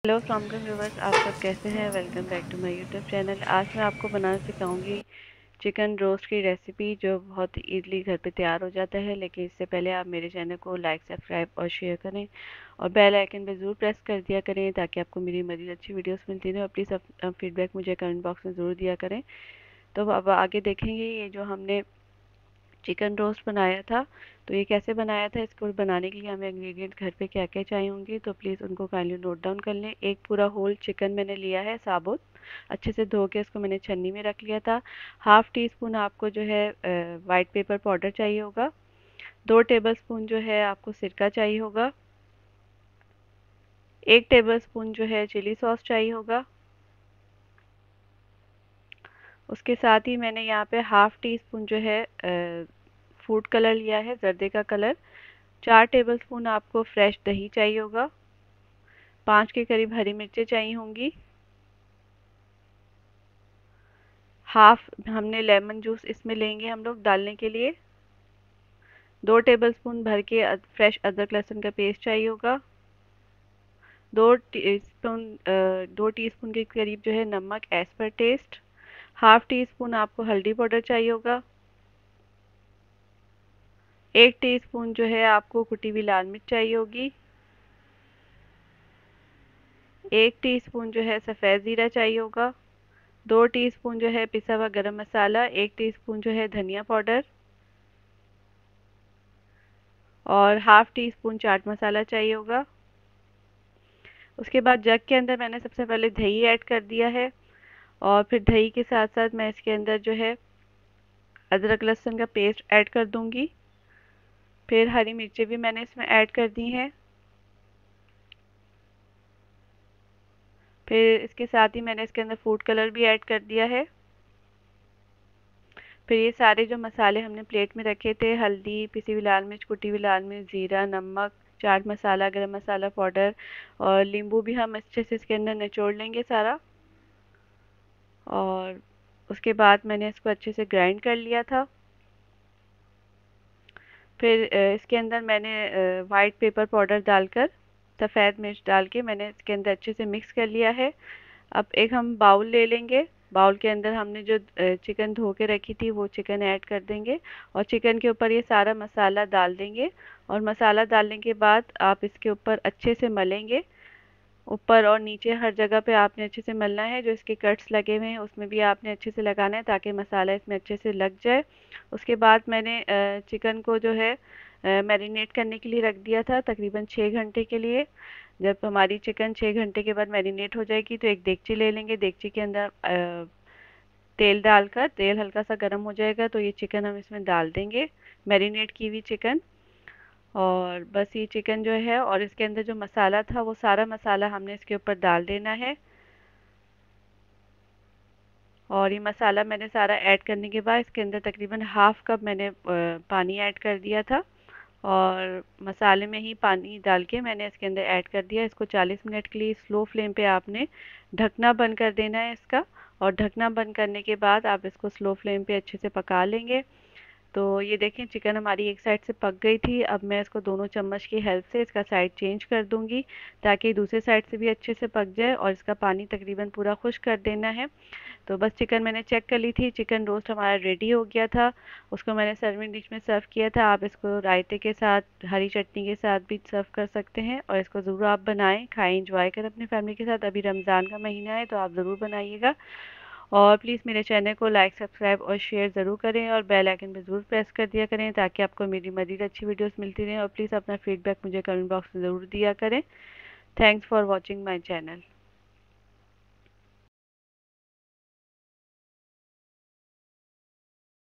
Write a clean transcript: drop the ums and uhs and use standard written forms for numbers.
Hello from viewers, आप सब कैसे हैं। Welcome back to my YouTube channel. आज मैं आपको बनाना सिखाऊंगी चिकन रोस्ट की रेसिपी, जो बहुत इजीली घर पे तैयार हो जाता है। लेकिन इससे पहले आप मेरे चैनल को लाइक, सब्सक्राइब और शेयर करें और बेल आइकन पे ज़रूर प्रेस कर दिया करें, ताकि आपको मेरी मज़ीद अच्छी वीडियोस मिलती रहें। और प्लीज़ फीडबैक मुझे कमेंट बॉक्स में ज़रूर दिया करें। तो अब आगे देखेंगे ये जो हमने चिकन रोस्ट बनाया था, तो ये कैसे बनाया था। इसको बनाने के लिए हमें इंग्रेडिएंट घर पे क्या क्या चाहिए होंगे, तो प्लीज़ उनको काइंडली नोट डाउन कर लें। एक पूरा होल चिकन मैंने लिया है साबुत, अच्छे से धो के इसको मैंने छन्नी में रख लिया था। हाफ़ टी स्पून आपको जो है वाइट पेपर पाउडर चाहिए होगा। 2 टेबल स्पून जो है आपको सिरका चाहिए होगा। 1 टेबल स्पून जो है चिली सॉस चाहिए होगा। उसके साथ ही मैंने यहाँ पे हाफ़ टी स्पून जो है फूड कलर लिया है, जर्दे का कलर। 4 टेबलस्पून आपको फ्रेश दही चाहिए होगा। 5 के करीब हरी मिर्चें चाहिए होंगी। हाफ हमने लेमन जूस इसमें लेंगे हम लोग डालने के लिए। 2 टेबलस्पून भर के फ्रेश अदरक लहसुन का पेस्ट चाहिए होगा। 2 टीस्पून के करीब जो है नमक as per test. Half tea spoon आपको हल्दी पाउडर चाहिए होगा। 1 टीस्पून जो है आपको कुटी हुई लाल मिर्च चाहिए होगी। 1 टीस्पून जो है सफ़ेद ज़ीरा चाहिए होगा। 2 टीस्पून जो है पिसा हुआ गरम मसाला। 1 टीस्पून जो है धनिया पाउडर और half tea spoon chaat masala चाहिए होगा। उसके बाद जग के अंदर मैंने सबसे पहले दही ऐड कर दिया है, और फिर दही के साथ साथ मैं इसके अंदर जो है अदरक लहसुन का पेस्ट ऐड कर दूंगी। फिर हरी मिर्चें भी मैंने इसमें ऐड कर दी हैं। फिर इसके साथ ही मैंने इसके अंदर फूड कलर भी ऐड कर दिया है। फिर ये सारे जो मसाले हमने प्लेट में रखे थे, हल्दी, पिसी हुई लाल मिर्च, कुटी हुई लाल मिर्च, ज़ीरा, नमक, चाट मसाला, गरम मसाला पाउडर और नींबू भी हम अच्छे से इसके अंदर निचोड़ लेंगे सारा। और उसके बाद मैंने इसको अच्छे से ग्राइंड कर लिया था। फिर इसके अंदर मैंने वाइट पेपर पाउडर डालकर, सफ़ेद मिर्च डाल के मैंने इसके अंदर अच्छे से मिक्स कर लिया है। अब एक हम बाउल ले लेंगे। बाउल के अंदर हमने जो चिकन धो के रखी थी वो चिकन ऐड कर देंगे और चिकन के ऊपर ये सारा मसाला डाल देंगे। और मसाला डालने के बाद आप इसके ऊपर अच्छे से मलेंगे। ऊपर और नीचे हर जगह पे आपने अच्छे से मलना है। जो इसके कट्स लगे हुए हैं उसमें भी आपने अच्छे से लगाना है, ताकि मसाला इसमें अच्छे से लग जाए। उसके बाद मैंने चिकन को जो है मैरिनेट करने के लिए रख दिया था, तकरीबन 6 घंटे के लिए। जब हमारी चिकन 6 घंटे के बाद मैरिनेट हो जाएगी, तो एक देगची ले लेंगे। देगची के अंदर तेल डालकर, तेल हल्का सा गर्म हो जाएगा तो ये चिकन हम इसमें डाल देंगे, मैरिनेट की हुई चिकन। और बस ये चिकन जो है और इसके अंदर जो मसाला था वो सारा मसाला हमने इसके ऊपर डाल देना है। और ये मसाला मैंने सारा ऐड करने के बाद इसके अंदर तकरीबन हाफ कप मैंने पानी ऐड कर दिया था। और मसाले में ही पानी डाल के मैंने इसके अंदर ऐड कर दिया। इसको 40 मिनट के लिए स्लो फ्लेम पे आपने ढकना बंद कर देना है इसका। और ढकना बंद करने के बाद आप इसको स्लो फ्लेम पे अच्छे से पका लेंगे। तो ये देखें, चिकन हमारी एक साइड से पक गई थी। अब मैं इसको दोनों चम्मच की हेल्प से इसका साइड चेंज कर दूंगी, ताकि दूसरे साइड से भी अच्छे से पक जाए। और इसका पानी तकरीबन पूरा खुश्क कर देना है। तो बस चिकन मैंने चेक कर ली थी, चिकन रोस्ट हमारा रेडी हो गया था। उसको मैंने सर्विंग डिश में सर्व किया था। आप इसको रायते के साथ, हरी चटनी के साथ भी सर्व कर सकते हैं। और इसको ज़रूर आप बनाएं, खाएं, इंजॉय करें अपनी फैमिली के साथ। अभी रमज़ान का महीना है तो आप ज़रूर बनाइएगा। और प्लीज़ मेरे चैनल को लाइक, सब्सक्राइब और शेयर ज़रूर करें और बेल आइकन पर ज़रूर प्रेस कर दिया करें, ताकि आपको मेरी मज़ीद अच्छी वीडियोस मिलती रहें। और प्लीज़ अपना फीडबैक मुझे कमेंट बॉक्स में ज़रूर दिया करें। Thanks for watching my channel.